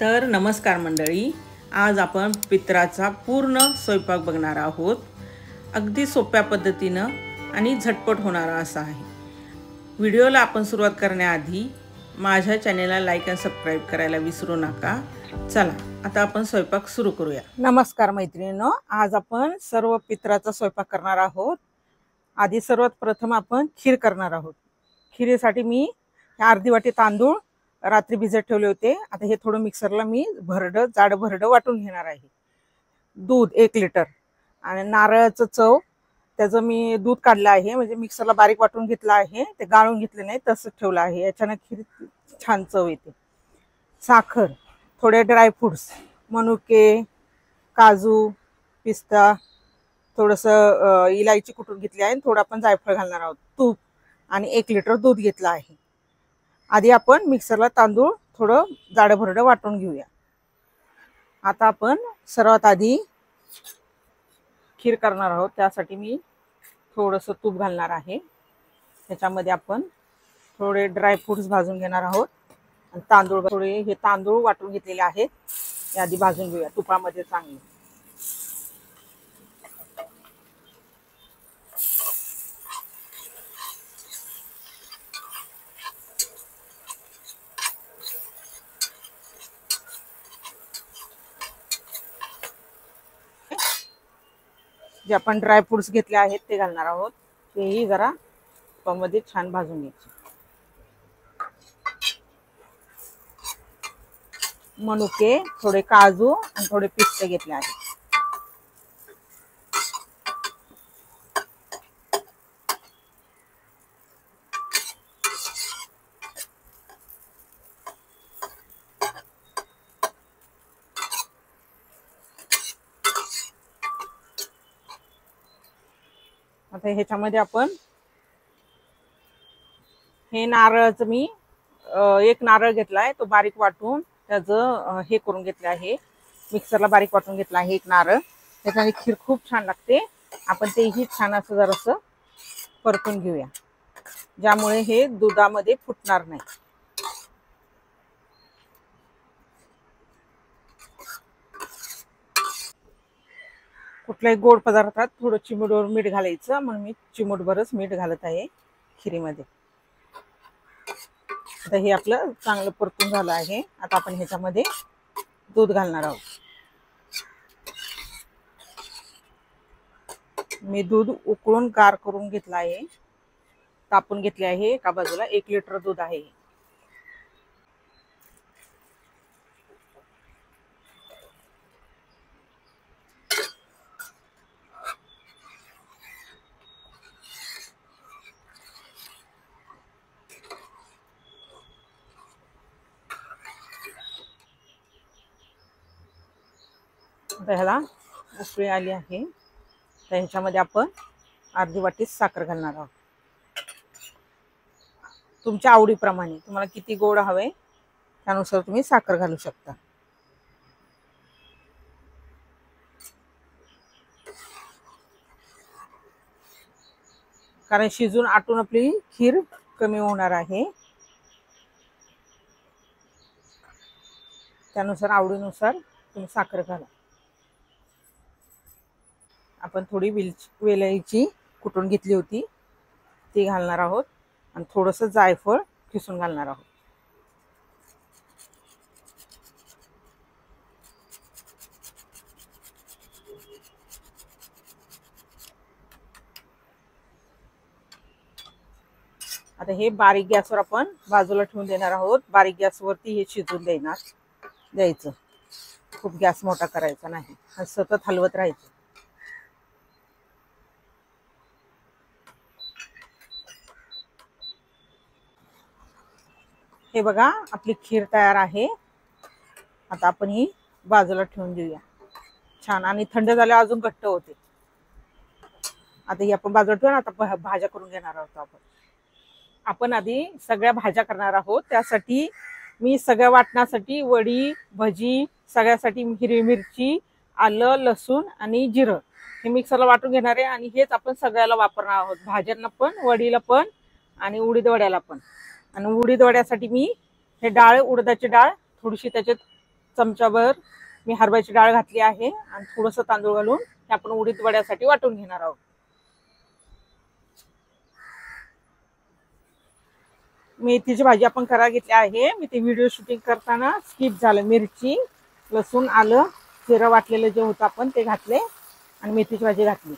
तर नमस्कार मंडळी, आज आपण पित्राचा पूर्ण स्वयंपाक बघणार आहोत. अगदी सोप्या पद्धतीनं आणि झटपट होणारा असा आहे. व्हिडिओला आपण सुरुवात करण्याआधी माझ्या चॅनेलला लाईक आणि सबस्क्राईब करायला विसरू नका. चला आता आपण स्वयंपाक सुरू करूया. नमस्कार मैत्रिणींनो, आज आपण सर्व पित्राचा स्वयंपाक करणार आहोत. आधी सर्वात प्रथम आपण खीर करणार आहोत. खिरीसाठी मी अर्धी वाटी तांदूळ रात्री भिजत ठेवले होते. आता हे थोडं मिक्सरला मी जाड भरडं वाटून घेणार आहे. दूध 1 लिटर आणि नारळाचं चव त्याचं मी दूध काढलं आहे, म्हणजे मिक्सरला बारीक वाटून घेतलं आहे. ते गाळून घेतले नाही, तसंच ठेवलं आहे. याच्यानं खीर छान चव येते. साखर, थोडे ड्रायफ्रुट्स, मनुके, काजू, पिस्ता, थोडंसं इलायची कुटून घेतली आहे. थोडं आपण जायफळ घालणार आहोत. तूप आणि 1 लिटर दूध घेतलं आहे. आधी आपण मिक्सरला तांदूळ थोडं जाडभरडं वाटून घेऊया. आता आपण सर्वात आधी खीर करणार आहोत. त्यासाठी मी थोडंसं तूप घालणार आहे. त्याच्यामध्ये आपण थोडे ड्रायफ्रुट्स भाजून घेणार आहोत आणि हे तांदूळ वाटून घेतलेले आहेत. हे आधी भाजून घेऊया तुपामध्ये चांगले. जे आपण ड्रायफ्रुट्स घेतले आहेत ते घालणार आहोत. तेही जरा तुपामध्ये छान भाजून घ्यायचे. मनुके, थोडे काजू आणि थोडे पिस्ते घेतले आहेत. आता ह्याच्यामध्ये आपण हे नारळाचं मी 1 नारळ घेतलाय, तो बारीक वाटून त्याचं हे करून घेतलं आहे. मिक्सरला बारीक वाटून घेतला आहे 1 नारळ. त्याच्याने खीर खूप छान लागते. आपण तेही छान असं जरासं परतून घेऊया, ज्यामुळे हे दुधामध्ये फुटणार नाही. कुठल्याही गोड पदार्थात थोडं चिमूटभर मीठ घालायचं, म्हणून मी चिमूटभरच मीठ घालत आहे खिरीमध्ये. आता हे आपलं चांगलं परतून झालं आहे. आता आपण ह्याच्यामध्ये दूध घालणार आहोत. मी दूध उकळून गार करून घेतलं आहे, तापून घेतले आहे. एका बाजूला 1 लिटर दूध आहे. ह्याला उकळी आली आहे. तर ह्याच्यामध्ये आपण अर्धी वाटी साखर घालणार आहोत. तुमच्या आवडीप्रमाणे तुम्हाला किती गोड हवे त्यानुसार तुम्ही साखर घालू शकता. कारण शिजून आटून आपली खीर कमी होणार आहे, त्यानुसार आवडीनुसार तुम्ही साखर घाला. आपण थोडी वेलची कुटून घेतली होती ती घालणार आहोत आणि थोडंसं जायफळ किसून घालणार आहोत. आता हे बारीक गॅसवर आपण बाजूला ठेवून देणार आहोत. बारीक गॅसवरती हे शिजून द्यायचं. खूप गॅस मोठा करायचा नाही आणि सतत हलवत राहायचं. हे बघा, आपली खीर तयार आहे. आता आपण ही बाजूला ठेवून देऊया छान, आणि थंड झाल्यावर अजून घट्ट होते. आता ही आपण बाजूला ठेवून आता भाज्या करून घेणार आहोत. आपण आधी सगळ्या भाज्या करणार आहोत. त्यासाठी मी सगळ्या वाटण्यासाठी वडी, भजी, सगळ्यासाठी हिरवी मिरची, आलं, लसूण आणि जिरं हे मिक्सरला वाटून घेणार आहे. आणि हेच आपण सगळ्याला वापरणार आहोत, भाज्यांना पण, वडीला पण आणि उडीद वड्याला पण. आणि उडीद वड्यासाठी मी हे उडदाची डाळ थोडीशी त्याच्यात चमचाभर मी हरभऱ्याची डाळ घातली आहे आणि थोडंसं तांदूळ घालून हे आपण उडीद वड्यासाठी वाटून घेणार आहोत. मेथीची भाजी आपण करायला घेतली आहे. मी ते व्हिडिओ शूटिंग करताना स्किप झालं. मिरची, लसूण, आलं, जिरं वाटलेलं जे होतं आपण ते घातले आणि मेथीची भाजी घातली.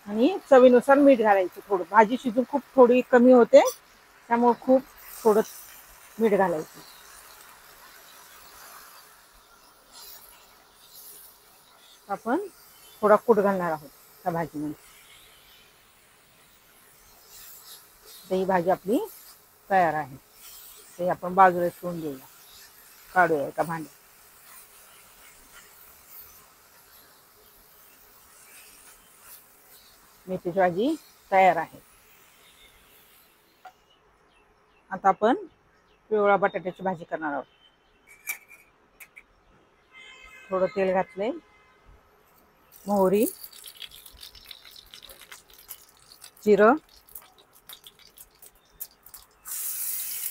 आणि चवीनुसार मीठ घालायचं थोडं. भाजी शिजून खूप थोडी कमी होते, त्यामुळे खूप थोडं मीठ घालायचं. आपण थोडा कूट घालणार आहोत त्या भाजीमध्ये. ही भाजी आपली तयार आहे. ते आपण बाजूला ठेवून देऊया, काढूया एका भांड्यात. मेथीची भाजी तयार आहे. आता आपण पिवळ्या बटाट्याची भाजी करणार आहोत. थोडं तेल घातले, मोहरी, जिरं,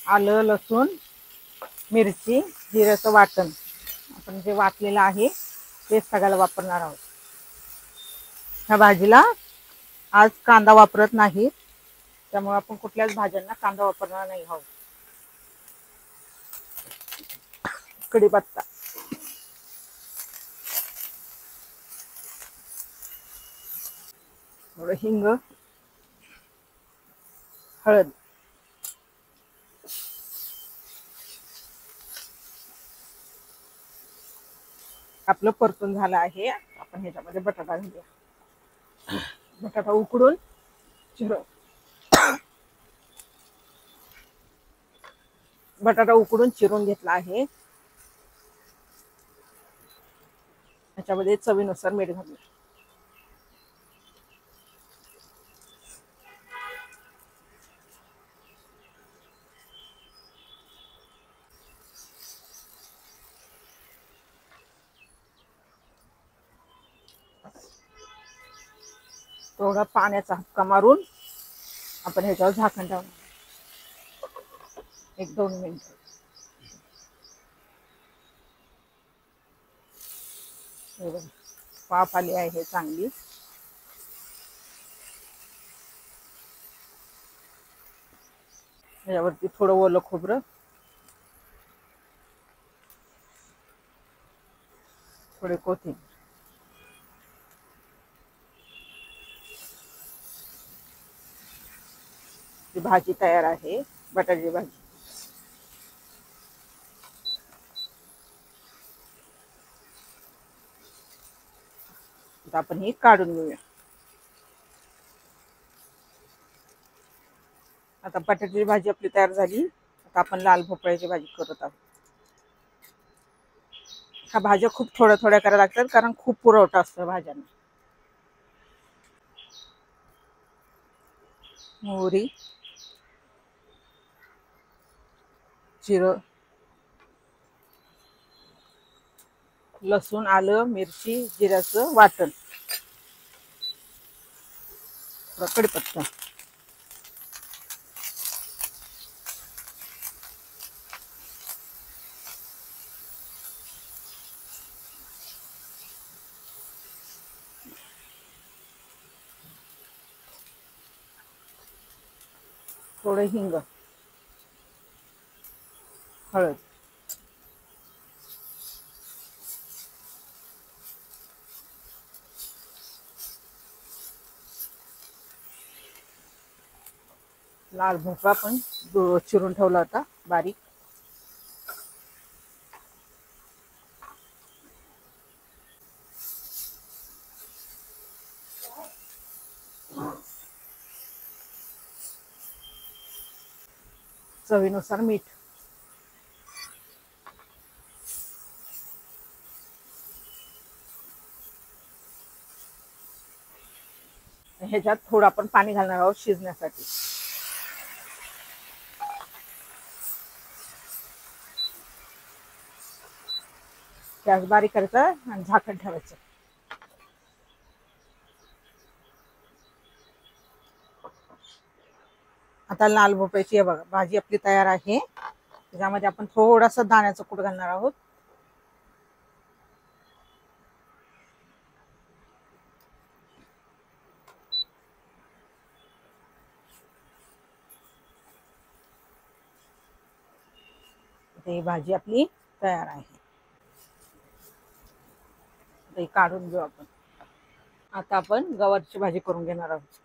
आलं, लसूण, मिरची, जिऱ्याचं वाटण आपण जे वाटलेलं आहे ते सगळ्याला वापरणार आहोत. ह्या भाजीला आज कांदा वापरत नाही, त्यामुळे आपण कुठल्याच भाज्यांना कांदा वापरणार नाही आहोत. कढीपत्ता, थोडं हिंग, हळद, आपलं परतून झालं आहे. आपण ह्याच्यामध्ये बटाटा घालूया. बटाटा उकडून चिरून घेतला आहे. ह्याच्यामध्ये चवीनुसार मीठ घालूया. थोडा पाण्याचा हक्का मारून आपण ह्याच्यावर झाकण ठेवणार 1-2 मिनिट. वाफ आली आहे चांगली. यावरती थोडं ओलं खोबरं, थोडे कोथिंबीर, ही भाजी तयार आहे. बटाट्याची भाजी. आता आपण ही काढून घेऊया. आता बटाट्याची भाजी आपली तयार झाली. आता आपण लाल भोपळ्याची भाजी करत आहोत. ह्या भाज्या खूप थोड्या थोड्या करायला लागतात, कारण खूप पुरवठा असतो भाज्यांना. मोहरी, जिरं, लसूण, आलं, मिरची, जिऱ्याचं वाटण, कढीपत्ता, थोडं हिंग, हळद, लाल भोपळा पण चिरून ठेवला होता बारीक. चवीनुसार मीठ. ह्याच्यात थोडं आपण पाणी घालणार आहोत शिजण्यासाठी. गॅस बारीक करायचा आणि झाकण ठेवायचं. आता लाल भोपळ्याची बघा भाजी आपली तयार आहे। त्याच्यामध्ये आपण थोडासा दाण्याचा कूट घालणार आहोत। ही भाजी आपली तयार आहे। ते काढून घेऊ आपण। आता आपण गवारची भाजी करून घेणार आहोत।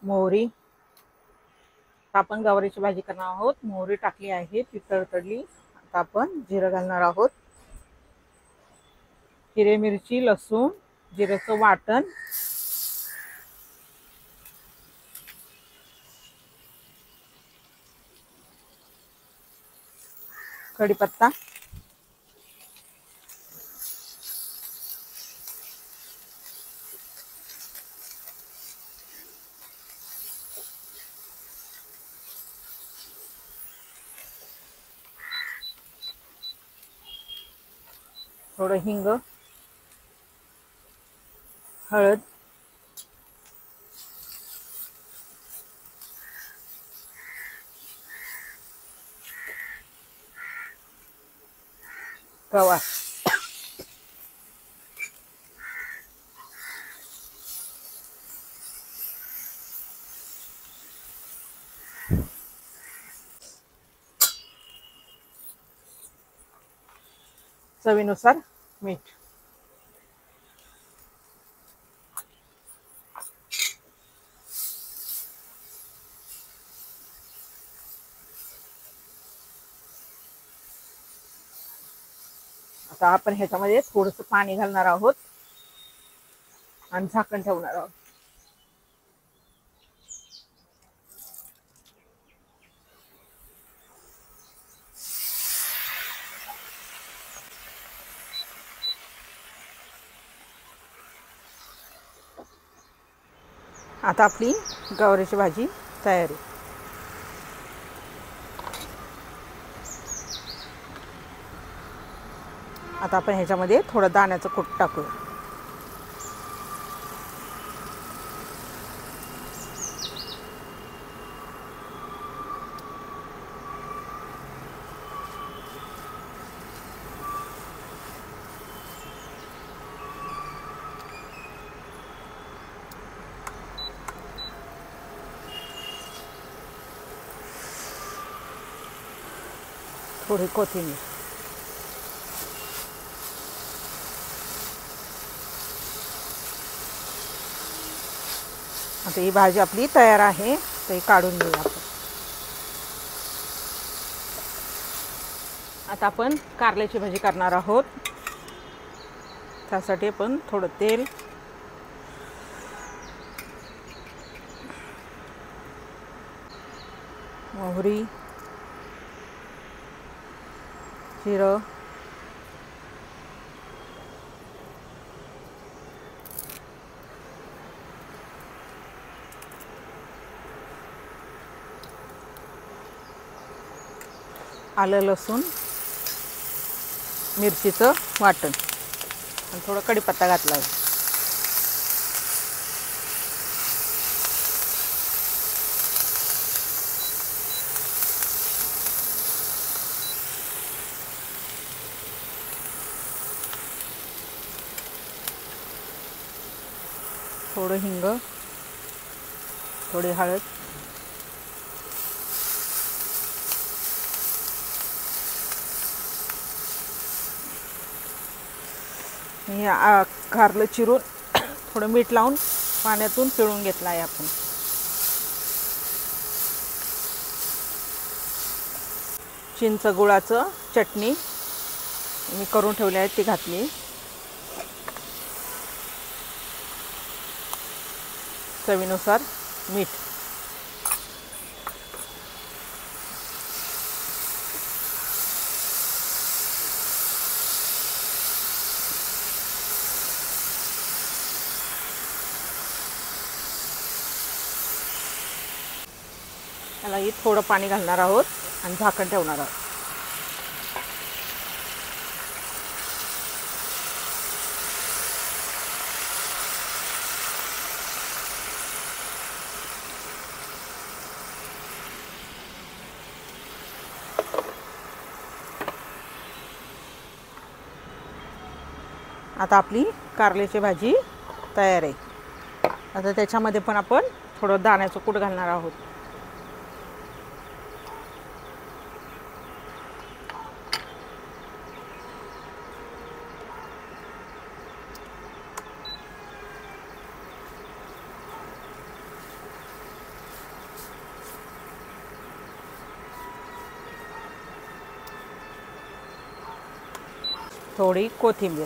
मोहरी, आपण गवारीची भाजी करणार आहोत। मोहरी टाकली आहे, ती तडतडली। आता आपण जिरं घालणार आहोत। हिरवी मिरची, लसूण, जिऱ्याचं वाटण, कढीपत्ता, थोडं हिंग, हळद, गवार, चवीनुसार मीठ। आता आपण ह्याच्यामध्ये थोडंसं पाणी घालणार आहोत आणि झाकण ठेवणार आहोत। आता आपली गवारीची भाजी तयार आहे। आता आपण ह्याच्यामध्ये थोडं दाण्याचं कूट टाकू। थोडी कोथिंबीर। आता ही भाजी आपली तयार आहे, तर ही काढून घेऊया आपण। आता आपण कारल्याची भाजी करणार आहोत। त्यासाठी आपण थोडं तेल, मोहरी, जिरं, आलं लसूण मिरचीचं वाटण आणि थोडं कढीपत्ता घातला आहे। थोडं हिंग, थोडी हळद, कारलं चिरून थोडं मीठ लावून पाण्यातून पिळून घेतलं आहे आपण। चिंच गुळाचं चटणी मी करून ठेवली आहे, ती घातली। चवीनुसार मीठ। यालाही थोडं पाणी घालणार आहोत आणि झाकण ठेवणार आहोत। आता आपली कारल्याची भाजी तयार आहे. आता त्याच्यामध्ये पण आपण थोडं दाण्याचं कूट घालणार आहोत. थोडी कोथिंबीर.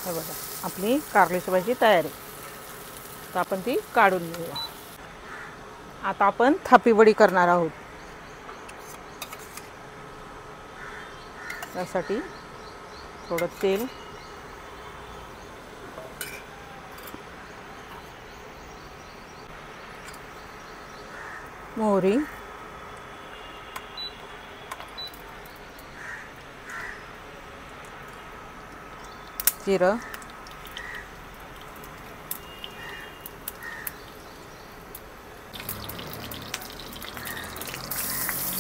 हे बघा आपली कारल्याची भाजी तयार आहे. तर आपण ती काढून घेऊया. आता आपण थापी वडी करणार आहोत. त्यासाठी थोडं तेल, मोहरी, जिरं,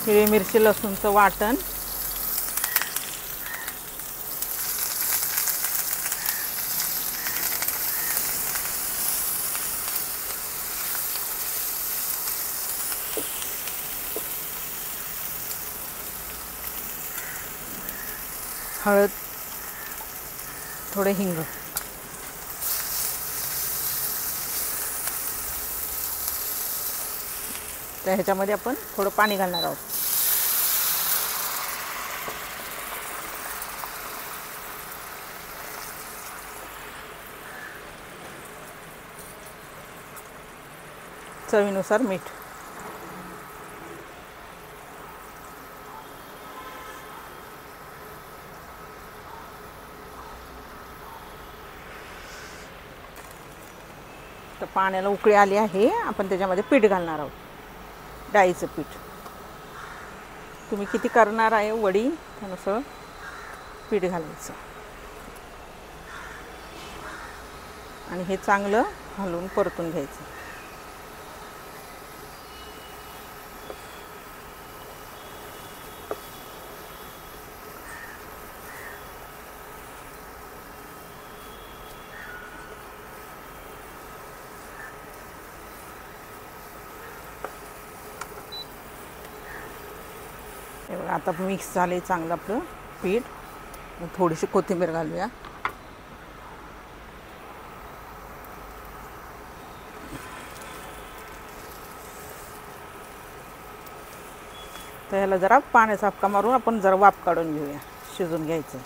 हिरवी मिरची, लसूणचं वाटण, हळद, थोडे हिंग. तर ह्याच्यामध्ये आपण थोडं पाणी घालणार आहोत. चवीनुसार मीठ. तर पाण्याला उकळी आली आहे. आपण त्याच्यामध्ये पीठ घालणार आहोत, डाळीचं पीठ. तुम्ही किती करणार आहे वडी त्यानुसार पीठ घालायचं आणि हे चांगलं घालून परतून घ्यायचं. आता मिक्स झाले चांगलं आपलं पीठ. थोडीशी कोथिंबीर घालूया. तर ह्याला जरा पाण्याचा हापका मारून आपण जरा वाफ काढून घेऊया, शिजून घ्यायचं.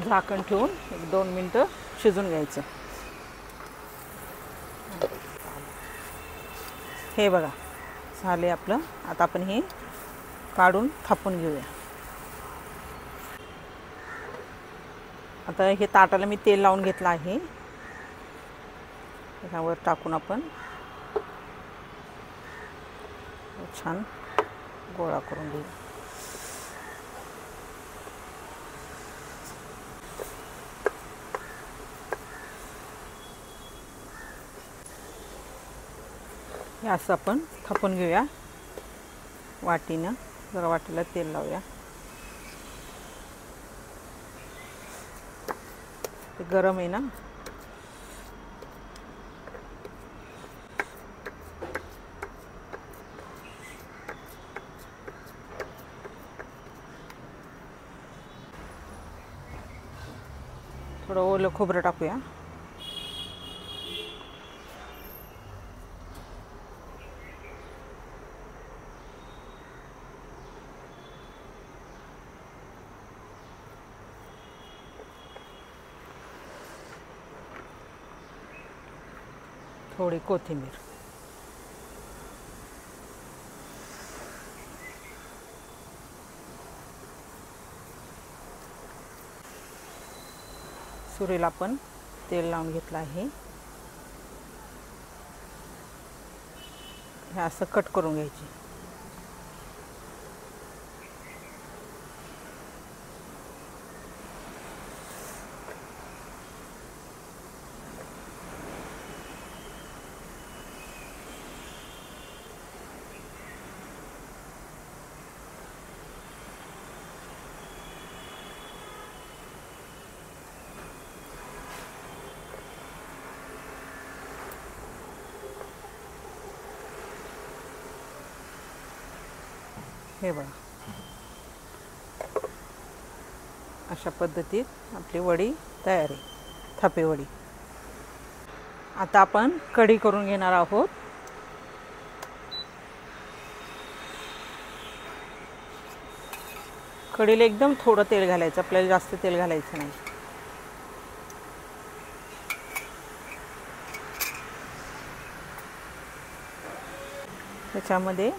झाकण ठेवून 1-2 मिनटं शिजून घ्यायचं. हे बघा झाले आपलं. आता आपण हे काढून थापून घेऊया. आता हे ताटाला मी तेल लावून घेतलं आहे. त्याच्यावर टाकून आपण छान गोळा करून घेऊ. हे असं आपण थापून घेऊया वाटीनं. जरा वाटीला तेल लावूया. ते गरम आहे ना. थोडं ओलं खोबरं टाकूया. थोडी कोथिंबीर, सुरीला आपण तेल लावून घेतलं आहे. हे असं कट करून घ्यायची. हे बघा, अशा पद्धतीत आपली वडी तयार आहे, थापी वडी. आता आपण कढी करून घेणार आहोत. कढीला एकदम थोडं तेल घालायचं, आपल्याला जास्त तेल घालायचं नाही. त्याच्यामध्ये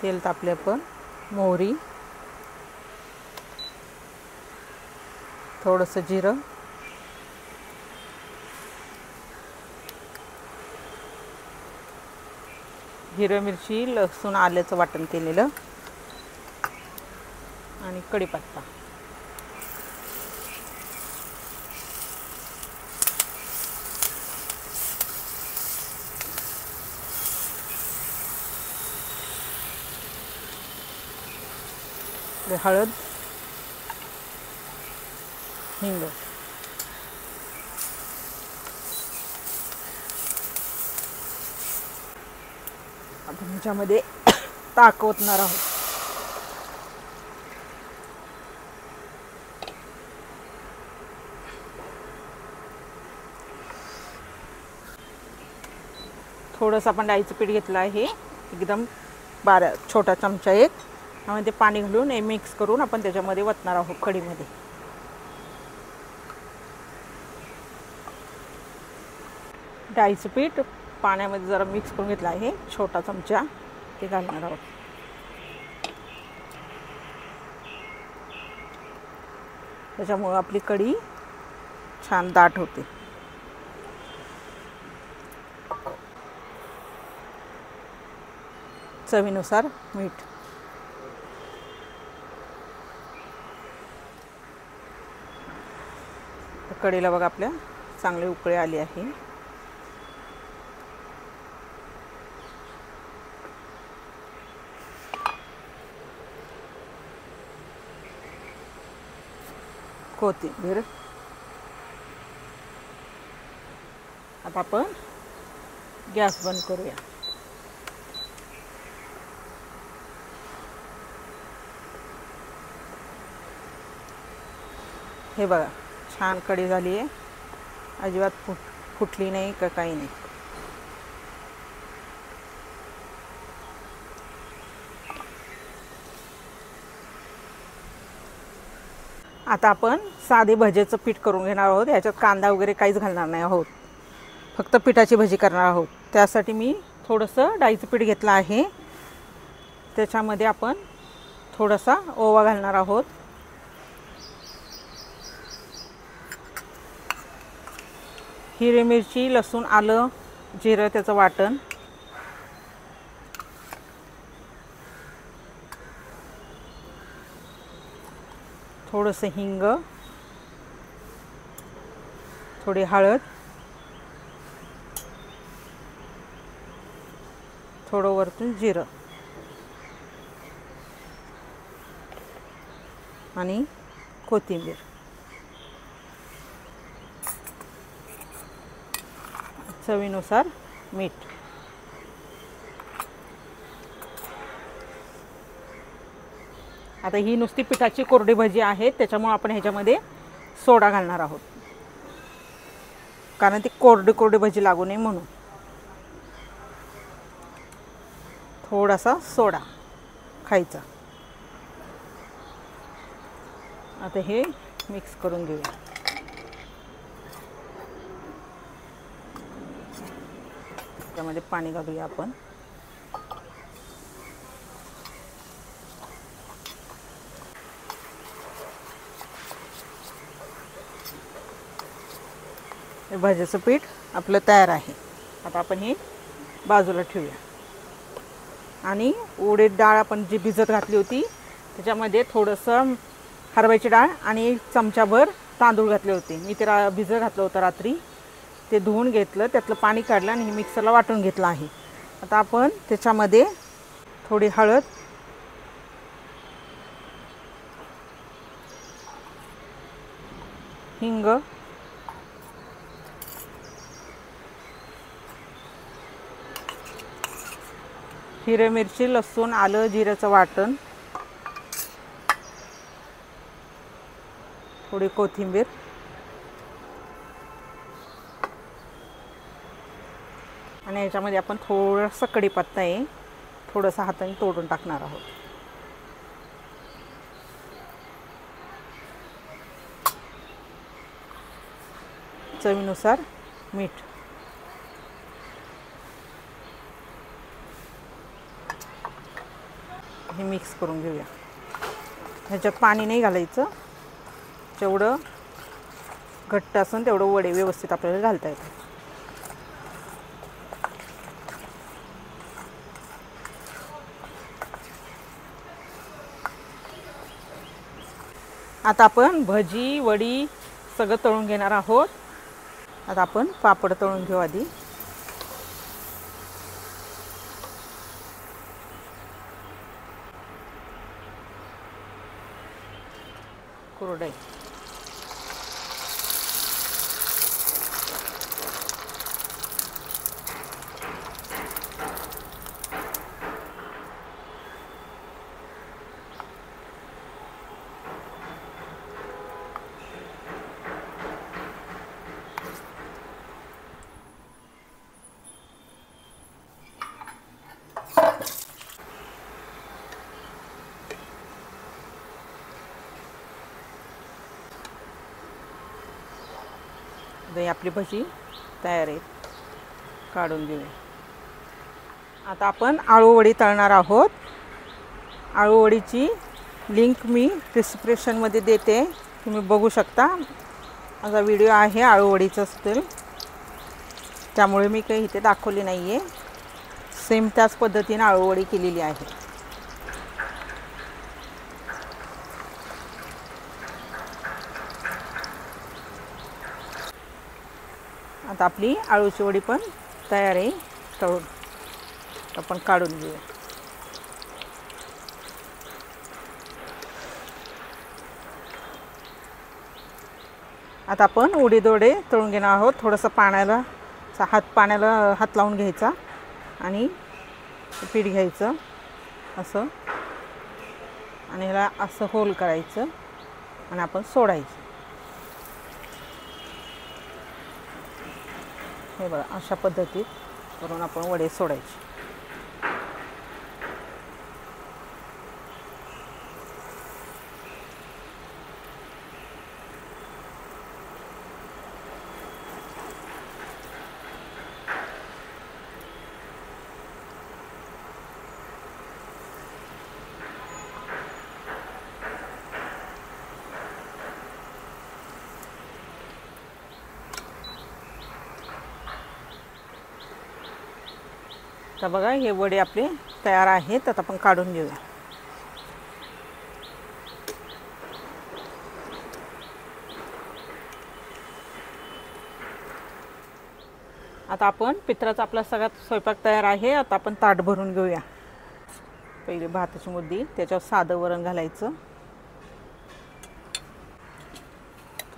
तेल तापले, आपण मोहरी, थोडंसं जिरं, हिरवी मिरची, लसूण, आल्याचं वाटण केलेलं आणि कढीपत्ता. हळद, हिंग. आपण ह्याच्यामध्ये ताक ओतणार आहोत. थोडंसं आपण डाळीचं पीठ घेतलं आहे, एकदम छोटा चमचा एक. त्यामध्ये पाणी घालून हे मिक्स करून आपण त्याच्यामध्ये ओतणार आहोत कढीमध्ये. डाळीचं पीठ पाण्यामध्ये जरा मिक्स करून घेतलं आहे, छोटा चमचा ते घालणार आहोत. त्याच्यामुळे आपली कढी छान दाट होते. चवीनुसार मीठ. कढीला बघा आपल्या चांगले उकळी आली आहे. कोथिंबीर. आता आपण गॅस बंद करूया. हे बघा, छान कढी झाली आहे, अजिबात फुटली नाही का काही नाही. आता आपण साधे भज्याचं पीठ करून घेणार आहोत. याच्यात कांदा वगैरे काहीच घालणार नाही आहोत, फक्त पिठाची भजी करणार आहोत. त्यासाठी मी थोडंसं डाळीचं पीठ घेतलं आहे. त्याच्यामध्ये आपण थोडासा ओवा घालणार आहोत. हिरवी मिरची, लसूण, आलं, जिरं त्याचं वाटण, थोडंसं हिंग, थोडी हळद, थोडं वरतून जिरं आणि कोथिंबीर. चवीनुसार मीठ. आता ही नुसती पिठाची कोरडी भजी आहे, त्याच्यामुळे आपण ह्याच्यामध्ये सोडा घालणार आहोत, कारण ती कोरडी भजी लागू नये म्हणून. थोडासा सोडा खायचा. आता हे मिक्स करून घेऊया. त्याच्यामध्ये पाणी घालूया आपण. हे भाजीचं पीठ आपलं तयार आहे. आता आपण हे बाजूला ठेवूया. आणि उडीद डाळ आपण जी भिजत घातली होती त्याच्यामध्ये थोडंसं हरभऱ्याची डाळ आणि 1 चमचाभर तांदूळ घातले होते. मी ते भिजत घातलं होतं रात्री. ते धुवून घेतलं, त्यातलं पाणी काढलं आणि हे मिक्सरला वाटून घेतलं आहे. आता आपण त्याच्यामध्ये थोडी हळद, हिंग, हिरवी मिरची, लसूण, आलं, जिऱ्याचं वाटण, थोडी कोथिंबीर आणि याच्यामध्ये आपण थोडासा कढीपत्ता आहे थोडंसं हाताने तोडून टाकणार आहोत. चवीनुसार मीठ. हे मिक्स करून घेऊया. ह्याच्यात पाणी नाही घालायचं. जेवढं घट्ट असेल तेवढं वडे व्यवस्थित आपल्याला घालता येतात. आता आपण भजी, वडी सगळं तळून घेणार आहोत. आता आपण पापड तळून घेऊ आधी. कुरडई. आपली भजी तयार आहे. काढून घेऊया. आता आपण आळूवडी तळणार आहोत. आळूवडीची लिंक मी डिस्क्रिप्शनमध्ये देते, तुम्ही बघू शकता. माझा व्हिडिओ आहे आळूवडीचा असतील, त्यामुळे मी काही इथे दाखवली नाही आहे. सेम त्याच पद्धतीने आळूवडी केलेली आहे. आता आपली आळूची वडी पण तयार आहे तळून. आपण काढून घेऊया. आता आपण उडीद वडे तळून घेणार आहोत. थोडंसं पाण्याला हात लावून घ्यायचा आणि पीठ घ्यायचं असं आणि ह्याला असं होल करायचं आणि आपण सोडायचं. हे बघा, अशा पद्धतीत करून आपण वडे सोडायचे. तर बघा, हे वडे आपले तयार आहेत. आता आपण काढून घेऊया. आता आपण पित्राचा आपला सगळा स्वयंपाक तयार आहे. आता आपण ताट भरून घेऊया. पहिले भाताची मुद्दी, त्याच्यावर साधं वरण घालायचं,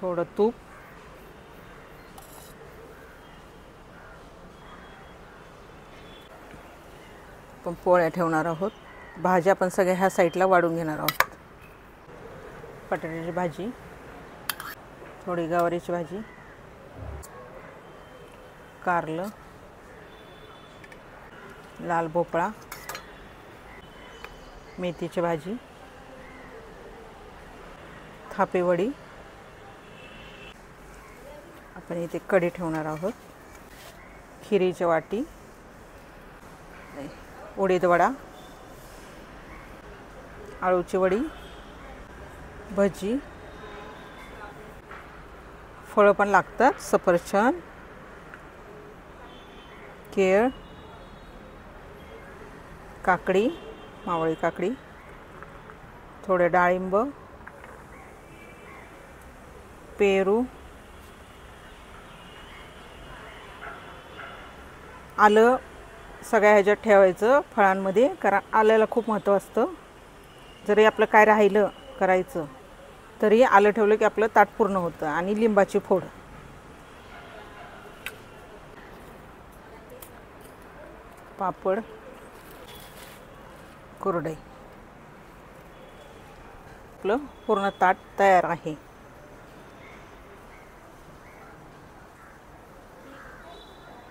थोडं तूप, आपण पोळ्या ठेवणार आहोत. भाज्या आपण सगळ्या ह्या साईडला वाढून घेणार आहोत. बटाट्याची भाजी, थोडी गवारीची भाजी, कारलं, लाल भोपळा, मेथीची भाजी, थापी वडी, आपण इथे कढी ठेवणार आहोत, खिरीची वाटी, उडीद वडा, आळूची वडी, भजी, फळं पण लागतात, सफरचंद, केळ, काकडी, मावळी काकडी, थोडे डाळिंब, पेरू, आलं सगळ्या ह्याच्यात ठेवायचं फळांमध्ये, कारण आल्याला खूप महत्त्व असतं. जरी आपलं काय राहिलं करायचं तरी आलं ठेवलं की आपलं ताट पूर्ण होतं. आणि लिंबाची फोड, पापड, कुरडई, आपलं पूर्ण ताट तयार आहे.